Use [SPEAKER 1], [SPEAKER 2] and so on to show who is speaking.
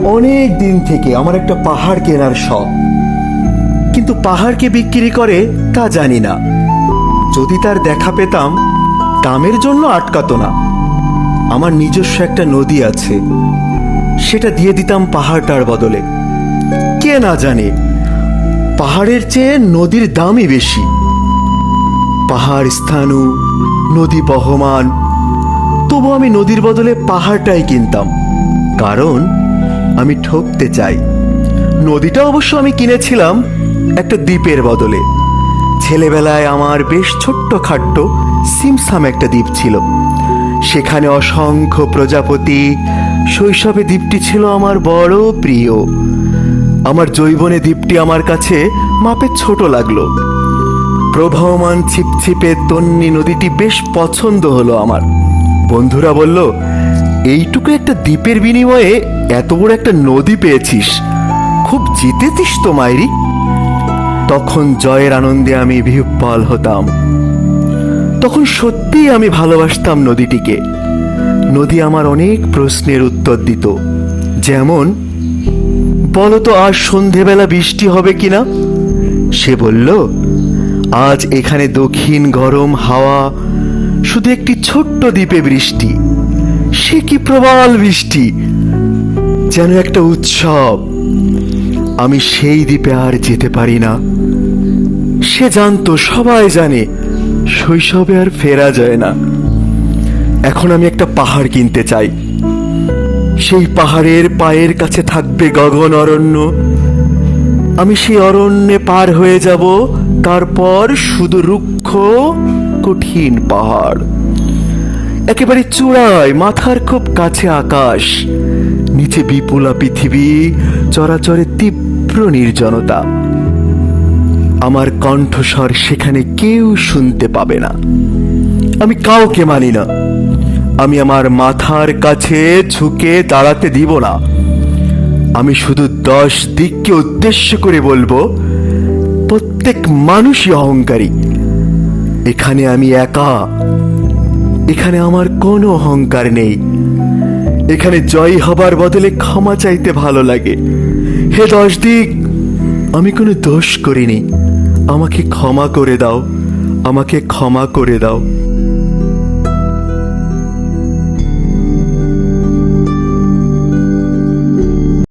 [SPEAKER 1] অনেক দিন থেকে আমার একটা পাহাড় কেনার শখ, কিন্তু পাহাড়কে বিক্রি করে তা জানি না। যদি তার দেখা পেতাম, দামের জন্য আটকাতো না। আমার নিজস্ব একটা নদী আছে, সেটা দিয়ে দিতাম পাহাড়টার বদলে। কে না জানে পাহাড়ের চেয়ে নদীর দামই বেশি। পাহাড় স্থানু, নদী বহমান, তবু আমি নদীর বদলে পাহাড়টাই কিনতাম, কারণ আমি ঠকতে চাই। নদীটা অবশ্য আমি কিনেছিলাম একটা দ্বীপের বদলে। ছেলেবেলায় আমার বেশ ছোট্ট খাট্ট সিমসাম একটা দ্বীপ ছিল, সেখানে অসংখ্য প্রজাপতি। শৈশবে দ্বীপটি ছিল আমার বড় প্রিয়। আমার যৌবনে দ্বীপটি আমার কাছে মাপে ছোট লাগলো। প্রবাহমান ছিপছিপে তন্নি নদীটি বেশ পছন্দ হলো আমার। বন্ধুরা বলল, এইটুকু একটা দ্বীপের বিনিময়ে এত বড় একটা নদী পেয়েছিস, খুব জিতেছিস তো মাইরি। তখন জয়ের আনন্দে আমি বিহ্বল হতাম। তখন সত্যিই আমি ভালোবাসতাম নদীটিকে। নদী আমার অনেক প্রশ্নের উত্তর দিত, যেমন, বলতো আজ সন্ধেবেলা বৃষ্টি হবে কিনা। সে বলল, আজ এখানে দক্ষিণ গরম হাওয়া, শুধু একটি ছোট্ট দ্বীপে বৃষ্টি। সে কি প্রবল বৃষ্টি, যেন একটা উৎসব। আমি সেই দ্বীপে আর যেতে পারি না। সে জানতো, সবাই জানে, শৈশবে আর ফেরা যায় না। এখন আমি একটা পাহাড় কিনতে চাই। সেই পাহাড়ের পায়ের কাছে থাকবে গগন অরণ্য। আমি সেই অরণ্যে পার হয়ে যাব, তারপর শুধু রুক্ষ কঠিন পাহাড়। একেবারে চূড়ায়, মাথার খুব কাছে আকাশ, নিচে বিপুলা পৃথিবী, চরাচরে তীব্র নির্জনতা। আমার কণ্ঠস্বর সেখানে কেউ শুনতে পাবে না। আমি কাউকে মানি না। আমি আমার মাথার কাছে ঝুঁকে দাঁড়াতে দিব না। আমি শুধু 10 দিককে উদ্দেশ্য করে বলবো, প্রত্যেক মানুষই অহংকারী। এখানে আমি একা। এখানে আমার কোনো অহংকার নেই। এখানে জয়ী হবার বদলে ক্ষমা চাইতে ভালো লাগে। হে 10 দিক, আমি কোনো দোষ করিনি, আমাকে ক্ষমা করে দাও, আমাকে ক্ষমা করে দাও।